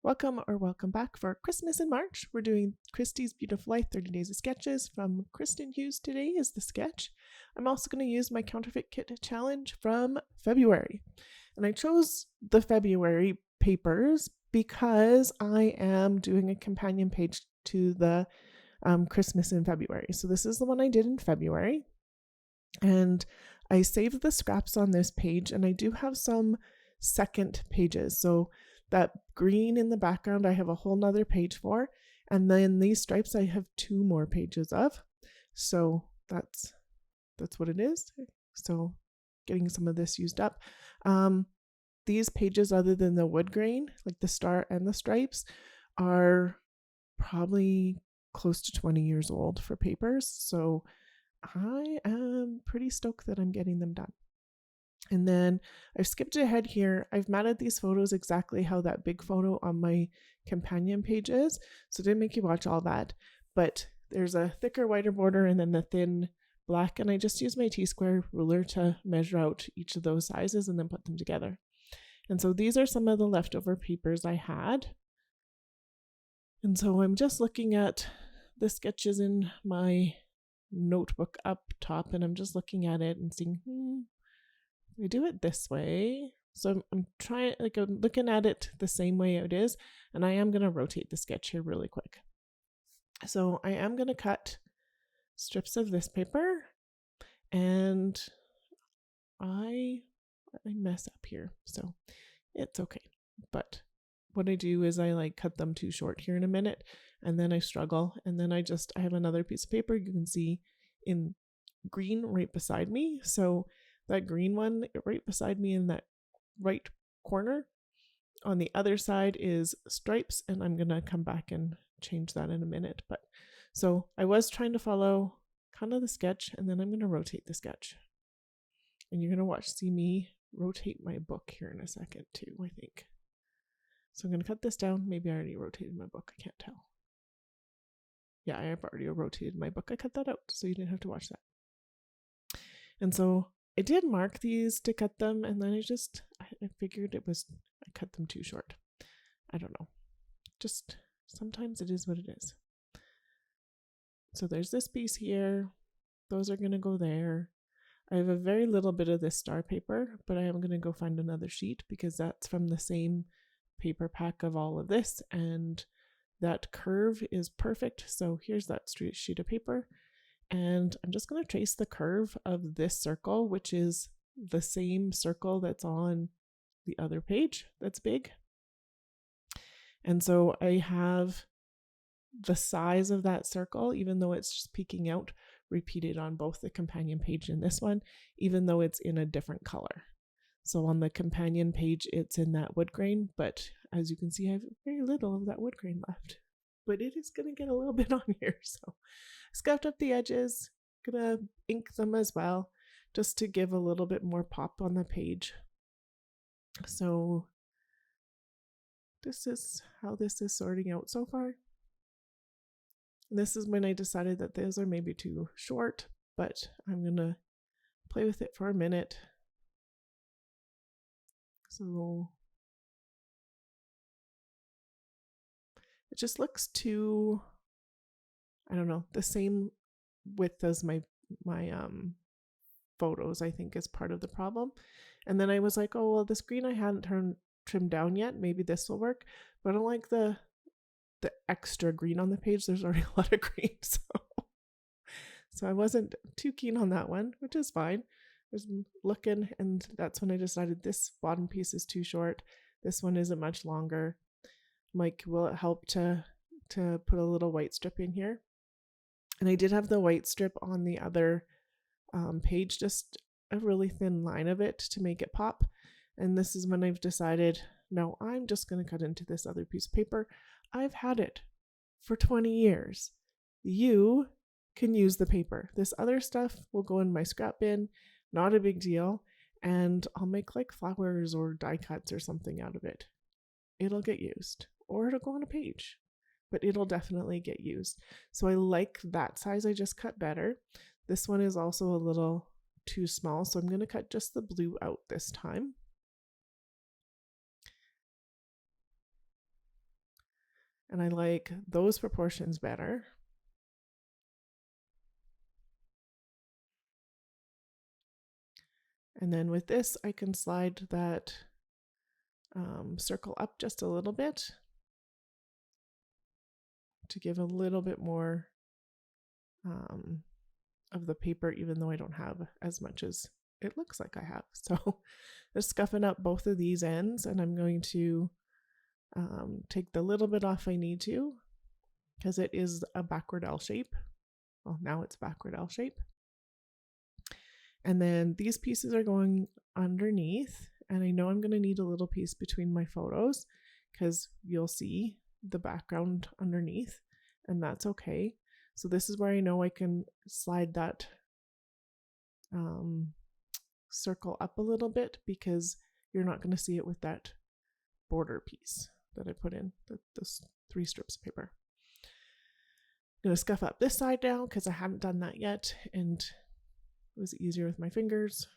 Welcome back for Christmas in March. We're doing Christie's Beautiful Life 30 Days of Sketches from Kirsten Hughes. Today is the sketch. I'm also going to use my counterfeit kit challenge from February. And I chose the February papers because I am doing a companion page to the Christmas in February. So this is the one I did in February. And I saved the scraps on this page, and I do have some second pages. So that green in the background, I have a whole nother page for. And then these stripes, I have 2 more pages of. So that's what it is. So getting some of this used up. These pages, other than the wood grain, like the star and the stripes, are probably close to 20 years old for papers. So I am pretty stoked that I'm getting them done. And then I've skipped ahead here. I've matted these photos exactly how that big photo on my companion page is. So I didn't make you watch all that, but there's a thicker, wider border and then the thin black. And I just used my T-square ruler to measure out each of those sizes and then put them together. And so these are some of the leftover papers I had. And so I'm just looking at the sketches in my notebook up top, and I'm just looking at it and seeing, we do it this way. So I'm trying, I'm looking at it the same way it is, and I am going to rotate the sketch here really quick. So I am going to cut strips of this paper, and I mess up here, so it's okay. But what I do is I cut them too short here in a minute, and then I struggle, and then I have another piece of paper you can see in green right beside me. So that green one right beside me in that right corner. On the other side is stripes, and I'm going to come back and change that in a minute. But so I was trying to follow kind of the sketch, and then I'm going to rotate the sketch. And you're going to see me rotate my book here in a second too, I think. So I'm going to cut this down. Maybe I already rotated my book. I can't tell. Yeah, I have already rotated my book. I cut that out, so you didn't have to watch that. And so I did mark these to cut them, and then I figured I cut them too short. I don't know. Just sometimes it is what it is. So there's this piece here. Those are going to go there. I have a very little bit of this star paper, but I am going to go find another sheet because that's from the same paper pack of all of this, and that curve is perfect. So here's that sheet of paper. And I'm just going to trace the curve of this circle, which is the same circle that's on the other page that's big. And so I have the size of that circle, even though it's just peeking out, repeated on both the companion page and this one, even though it's in a different color. So on the companion page, it's in that wood grain, but as you can see, I have very little of that wood grain left. But it is going to get a little bit on here, so scuffed up the edges, gonna ink them as well, just to give a little bit more pop on the page. So this is how this is sorting out so far. And this is when I decided that those are maybe too short, but I'm gonna play with it for a minute. So it just looks too, I don't know, the same width as my photos, I think, is part of the problem. And then I was like, oh, well, this green I hadn't trimmed down yet. Maybe this will work. But I don't like the extra green on the page. There's already a lot of green. So I wasn't too keen on that one, which is fine. I was looking, and that's when I decided this bottom piece is too short. This one isn't much longer. Mike, will it help to put a little white strip in here? And I did have the white strip on the other page, just a really thin line of it to make it pop. And this is when I've decided, no, I'm just going to cut into this other piece of paper. I've had it for 20 years. You can use the paper. This other stuff will go in my scrap bin, not a big deal. And I'll make like flowers or die cuts or something out of it. It'll get used, or it'll go on a page, but it'll definitely get used. So I like that size I just cut better. This one is also a little too small, so I'm going to cut just the blue out this time. And I like those proportions better. And then with this, I can slide that circle up just a little bit to give a little bit more of the paper, even though I don't have as much as it looks like I have. So just scuffing up both of these ends, and I'm going to take the little bit off I need to, because it is a backward L shape. Well, now it's backward L shape. And then these pieces are going underneath, and I know I'm going to need a little piece between my photos because you'll see the background underneath, and that's okay. So this is where I know I can slide that circle up a little bit, because you're not going to see it with that border piece that I put in, those 3 strips of paper. I'm going to scuff up this side now because I haven't done that yet, and it was easier with my fingers.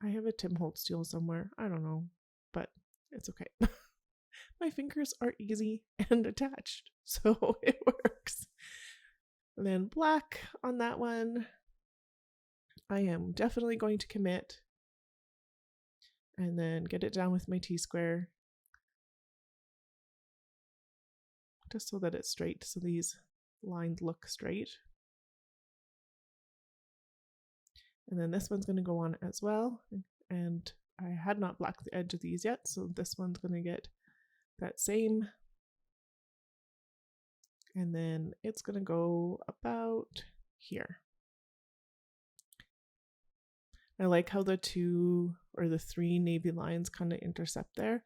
I have a Tim Holtz tool somewhere. I don't know, but it's okay. My fingers are easy and attached, so it works. And then black on that one. I am definitely going to commit and then get it down with my T-square, just so that it's straight, so these lines look straight. And then this one's going to go on as well, and I had not blacked the edge of these yet, so this one's going to get that same, and then it's going to go about here. I like how the 2 or the 3 navy lines kind of intercept there.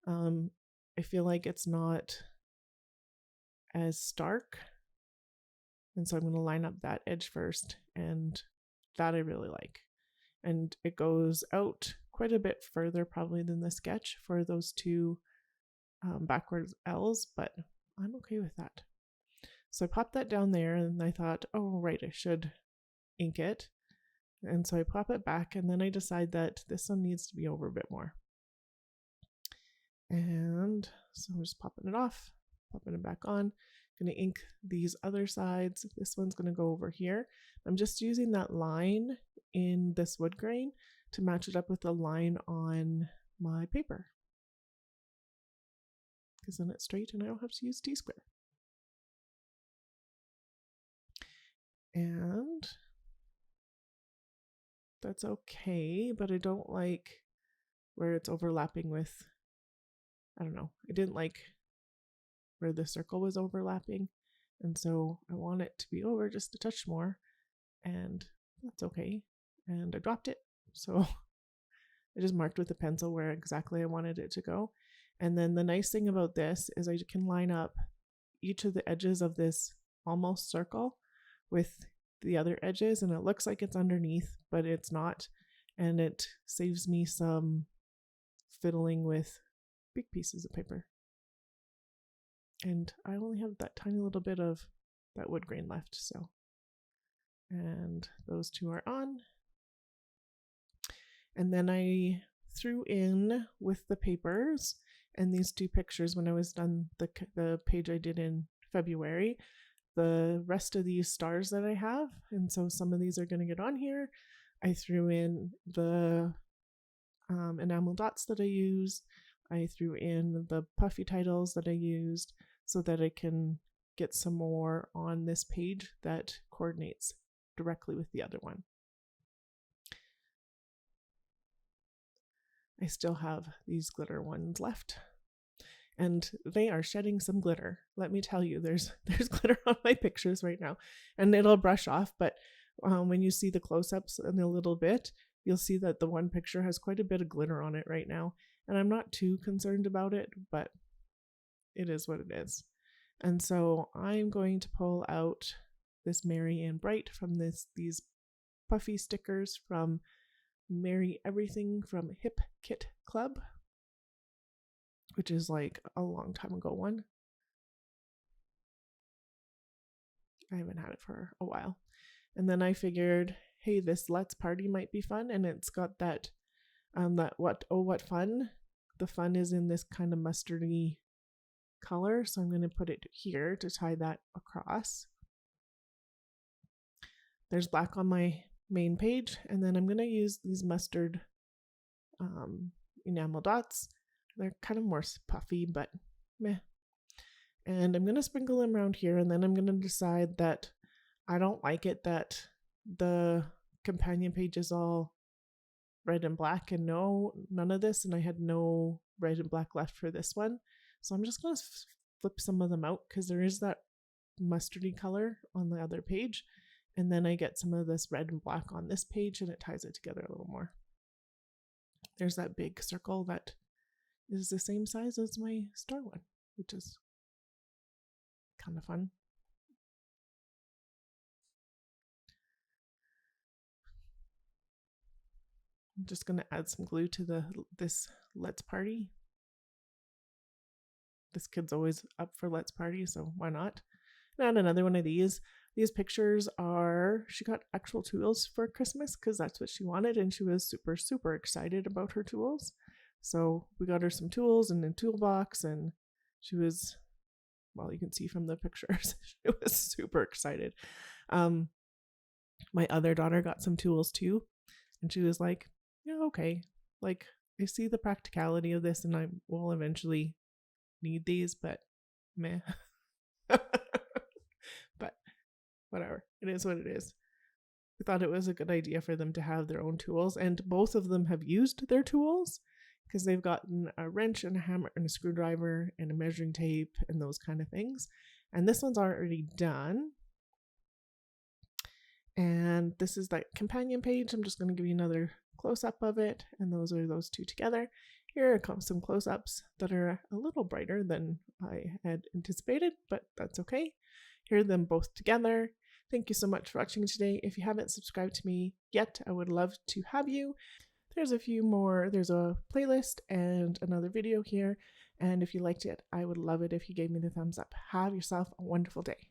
I feel like it's not as stark, and so I'm going to line up that edge first, and that I really like. And it goes out quite a bit further probably than the sketch for those 2 backwards L's, but I'm okay with that. So I popped that down there, and I thought, oh right, I should ink it. And so I pop it back, and then I decide that this one needs to be over a bit more. And so I'm just popping it off, popping it back on. I'm going to ink these other sides. This one's going to go over here. I'm just using that line in this wood grain to match it up with the line on my paper, because then it's straight and I don't have to use T-square. And that's okay, but I don't like where it's overlapping with, I don't know, I didn't like where the circle was overlapping, and so I want it to be over just a touch more, and that's okay. And I dropped it, so I just marked with a pencil where exactly I wanted it to go. And then the nice thing about this is I can line up each of the edges of this almost circle with the other edges, and it looks like it's underneath, but it's not, and it saves me some fiddling with big pieces of paper. And I only have that tiny little bit of that wood grain left, so. And those 2 are on. And then I threw in with the papers and these 2 pictures when I was done the page I did in February, the rest of these stars that I have. And so some of these are going to get on here. I threw in the enamel dots that I used. I threw in the puffy titles that I used so that I can get some more on this page that coordinates directly with the other one. I still have these glitter ones left, and they are shedding some glitter. Let me tell you, there's glitter on my pictures right now, and it'll brush off, but when you see the close-ups in a little bit, you'll see that the one picture has quite a bit of glitter on it right now, and I'm not too concerned about it, but it is what it is. And so I'm going to pull out this Merry and Bright from these puffy stickers from Merry Everything from Hip Kit Club, which is like a long time ago one. I haven't had it for a while. And then I figured, hey, this Let's Party might be fun, and it's got that what fun. The fun is in this kind of mustardy color, so I'm going to put it here to tie that across. There's black on my main page, and then I'm going to use these mustard enamel dots. They're kind of more puffy, but meh. And I'm going to sprinkle them around here, and then I'm going to decide that I don't like it that the companion page is all red and black and none of this, and I had no red and black left for this one. So I'm just going to flip some of them out because there is that mustardy color on the other page, and then I get some of this red and black on this page and it ties it together a little more. There's that big circle that is the same size as my star one, which is kind of fun. I'm just going to add some glue to this Let's Party. This kid's always up for Let's Party, so why not? And another one of these. These pictures are, she got actual tools for Christmas because that's what she wanted, and she was super, super excited about her tools. So we got her some tools and a toolbox, and she was, well, you can see from the pictures, she was super excited. My other daughter got some tools too, and she was like, yeah, okay, like I see the practicality of this and I will eventually need these, but meh. But whatever, it is what it is. I thought it was a good idea for them to have their own tools, and both of them have used their tools because they've gotten a wrench and a hammer and a screwdriver and a measuring tape and those kind of things. And this one's already done. And this is that companion page. I'm just going to give you another close-up of it, and those are those two together. Here come some close-ups that are a little brighter than I had anticipated, but that's okay. Here are them both together. Thank you so much for watching today. If you haven't subscribed to me yet, I would love to have you. There's a few more. There's a playlist and another video here, and if you liked it, I would love it if you gave me the thumbs up. Have yourself a wonderful day.